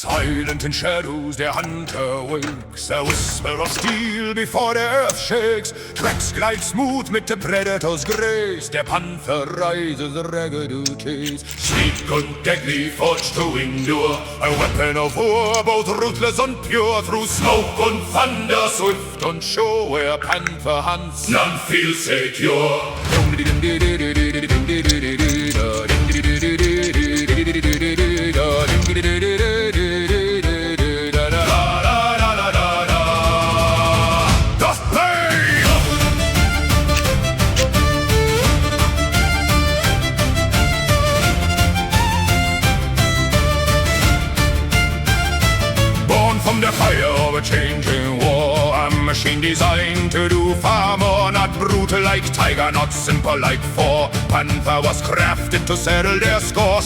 Silent in shadows, their hunter wakes. A whisper of steel before the earth shakes. Tracks glide smooth mit the predator's grace. Der Panther rises, ragged chase. Sleek and deadly, forged to endure. A weapon of war, both ruthless and pure. Through smoke and thunder, swift and sure. Where Panther hunts, none feels secure. From the fire of a changing war, a machine designed to do far more. Not brutal like tiger, not simple like four. Panther was crafted to settle their scores.